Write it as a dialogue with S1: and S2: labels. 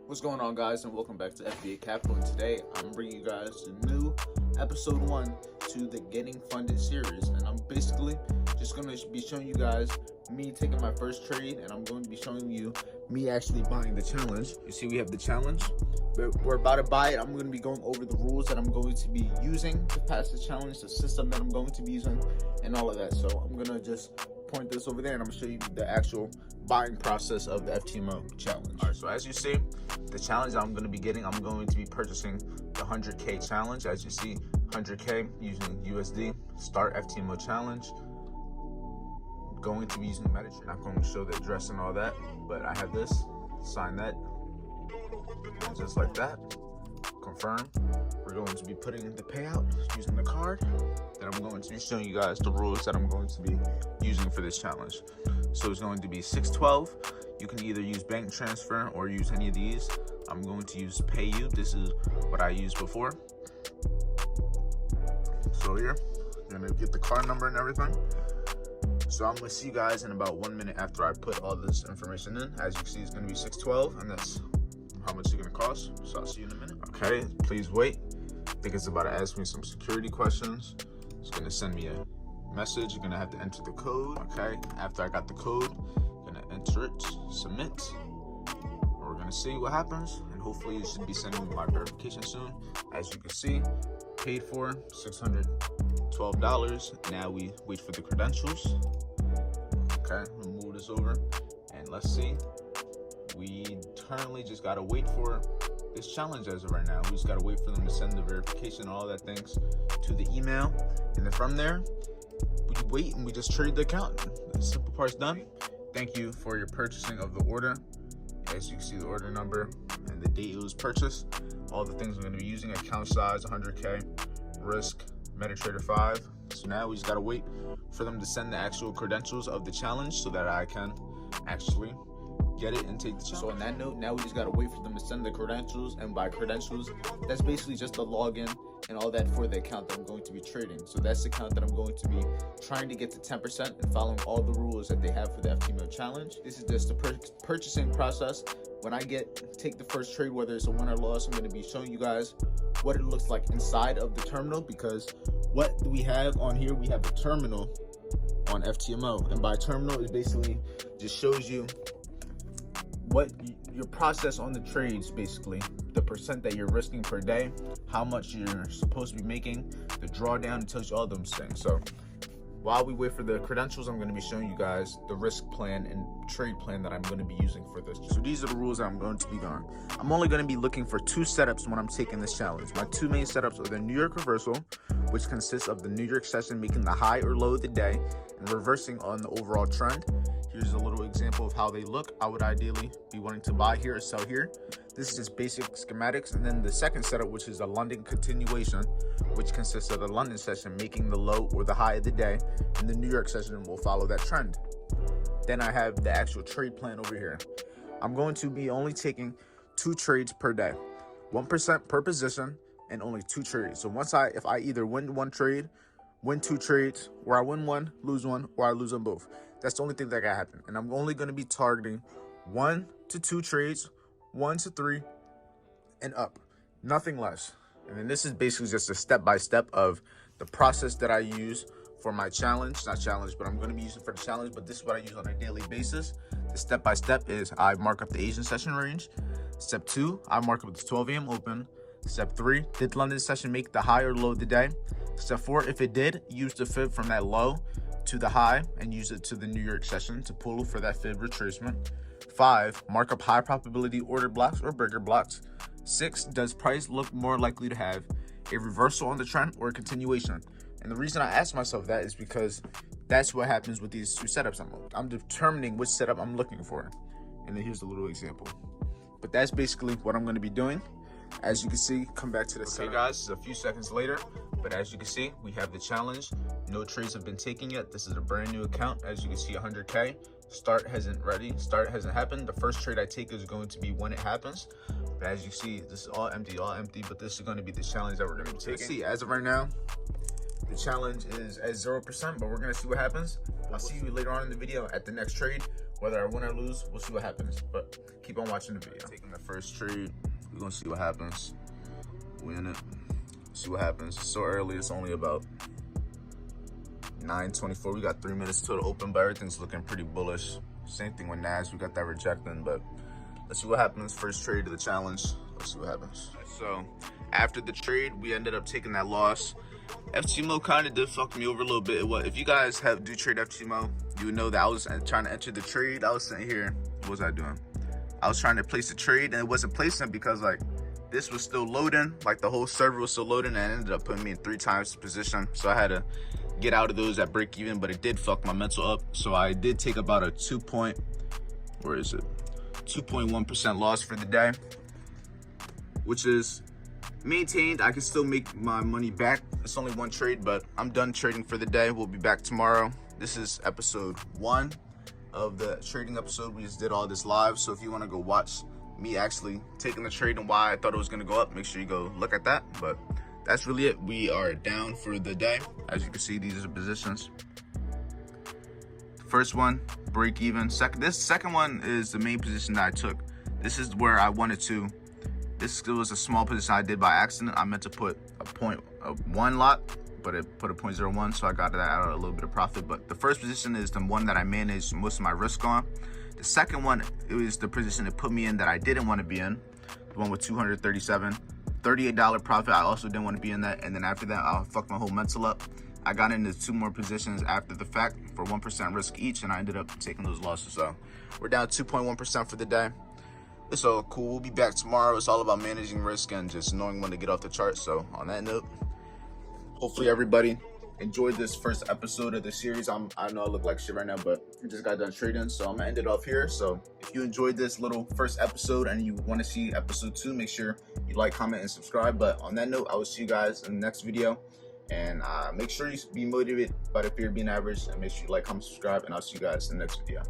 S1: What's going on, guys, and welcome back to FBA Capital. And today I'm bringing you guys the new episode 1 to the Getting Funded series, and I'm basically just going to be showing you guys me taking my first trade, and I'm going to be showing you me actually buying the challenge. You see, we have the challenge, but we're about to buy it. I'm going to be going over the rules that I'm going to be using to pass the challenge, the system that I'm going to be using, and all of that. So I'm going to just point this over there, and I'm going to show you the actual buying process of the FTMO challenge. All right, so as you see, the challenge I'm going to be getting, I'm going to be purchasing the 100K challenge. As you see, 100K using USD, start FTMO challenge. Going to be using Metadata. Not going to show the address and all that, but I have this. Sign that, and just like that, confirm. We're going to be putting the payout using the card. Then I'm going to be showing you guys the rules that I'm going to be using for this challenge. So it's going to be 612. You can either use bank transfer or use any of these. I'm going to use PayU. This is what I used before. So here, you're gonna get the card number and everything. So I'm gonna see you guys in about 1 minute after I put all this information in. As you can see, it's gonna be 612, and that's how much it's gonna cost. So I'll see you in a minute. Okay, please wait. I think it's about to ask me some security questions. It's gonna send me a message. You're gonna have to enter the code. Okay, after I got the code, I'm gonna enter it, submit. We're gonna see what happens, and hopefully it should be sending me my verification soon. As you can see, paid for $612. Now we wait for the credentials. Okay, we'll move this over, and let's see. We currently just gotta wait for this challenge as of right now. We just gotta wait for them to send the verification and all that things to the email, and then from there, we wait and we just trade the account. The simple part's done. Thank you for your purchasing of the order. As you can see, the order number and the date it was purchased. All the things we're going to be using: account size 100K, risk, MetaTrader 5. So now we just got to wait for them to send the actual credentials of the challenge so that I can actually get it and take the challenge. So on that note, now we just got to wait for them to send the credentials, and by credentials, that's basically just the login and all that for the account that I'm going to be trading. So that's the account that I'm going to be trying to get to 10% and following all the rules that they have for the FTMO challenge. This is just the purchasing process. When I take the first trade, whether it's a win or loss, I'm going to be showing you guys what it looks like inside of the terminal, because what we have on here, we have a terminal on FTMO, and by terminal, it basically just shows you what your process on the trades, basically the percent that you're risking per day, how much you're supposed to be making, the drawdown. It tells you all those things. So while we wait for the credentials, I'm going to be showing you guys the risk plan and trade plan that I'm going to be using for this. So these are the rules that I'm going to be going. I'm only going to be looking for 2 setups when I'm taking this challenge. My 2 main setups are the New York reversal, which consists of the New York session making the high or low of the day and reversing on the overall trend. Here's a little example of how they look. I would ideally be wanting to buy here or sell here. This is just basic schematics. And then the second setup, which is a London continuation, which consists of the London session making the low or the high of the day, and the New York session will follow that trend. Then I have the actual trade plan over here. I'm going to be only taking 2 trades per day, 1% per position, and only 2 trades. So if I either win 1 trade, win 2 trades, or I win 1, lose 1, or I lose them both. That's the only thing that can happen. And I'm only going to be targeting 1 to 2 trades, 1 to 3, and up. Nothing less. And then this is basically just a step-by-step of the process that I use for my challenge. Not challenge, but I'm going to be using for the challenge. But this is what I use on a daily basis. The step-by-step is I mark up the Asian session range. Step 2, I mark up the 12 a.m. open. Step 3, did London session make the high or low of the day? Step 4, if it did, use the fib from that low to the high and use it to the New York session to pull for that fib retracement. 5, mark up high probability order blocks or bigger blocks. 6, does price look more likely to have a reversal on the trend or a continuation? And the reason I ask myself that is because that's what happens with these 2 setups. I'm determining which setup I'm looking for. And then here's a little example. But that's basically what I'm going to be doing. As you can see, come back to the setup. Okay, guys, it's a few seconds later, but as you can see, we have the challenge. No trades have been taken yet. This is a brand new account. As you can see, 100K. Start hasn't happened. The first trade I take is going to be when it happens. But as you see, this is all empty, but this is going to be the challenge that we're going to be taking. Let's see, as of right now, The challenge is at 0%, but we're gonna see what happens. I'll see you later on in the video at the next trade. Whether I win or lose, we'll see what happens. But keep on watching the video. Taking the first trade, we're gonna see what happens. Win it. See what happens. It's so early, it's only about 9:24. We got 3 minutes till the open, but everything's looking pretty bullish. Same thing with NAS. We got that rejecting, but let's see what happens. First trade of the challenge. Let's see what happens. So after the trade, we ended up taking that loss. FTMO kind of did fuck me over a little bit. If you guys do trade FTMO, you would know that I was trying to enter the trade. I was sitting here. What was I doing? I was trying to place a trade, and it wasn't placing because like this was still loading, like the whole server was still loading, and it ended up putting me in 3 times the position. So I had to get out of those at break even, but it did fuck my mental up. So I did take about a 2.1% loss for the day, which is maintained. I can still make my money back. It's only 1 trade, but I'm done trading for the day. We'll be back tomorrow. This is episode 1 of the trading episode. We just did all this live. So if you want to go watch me actually taking the trade and why I thought it was going to go up, make sure you go look at that. But that's really it. We are down for the day. As you can see, these are the positions. First one, break even. This second one is the main position that I took. This is where I wanted to. This was a small position I did by accident. I meant to put a 0.1 lot, but it put a 0.01, so I got that out a little bit of profit. But the first position is the one that I managed most of my risk on. The second one, it was the position it put me in that I didn't want to be in, the one with $238 profit. I also didn't want to be in that, and then after that, I fucked my whole mental up. I got into 2 more positions after the fact for 1% risk each, and I ended up taking those losses. So we're down 2.1% for the day. It's all cool. We'll be back tomorrow. It's all about managing risk and just knowing when to get off the chart. So on that note, hopefully everybody enjoyed this first episode of the series. I know I look like shit right now, but I just got done trading, so I'm gonna end it off here. So if you enjoyed this little first episode and you want to see episode 2, make sure you like, comment, and subscribe. But on that note, I will see you guys in the next video. And make sure you be motivated by the fear of being average, and make sure you like, comment, subscribe, and I'll see you guys in the next video.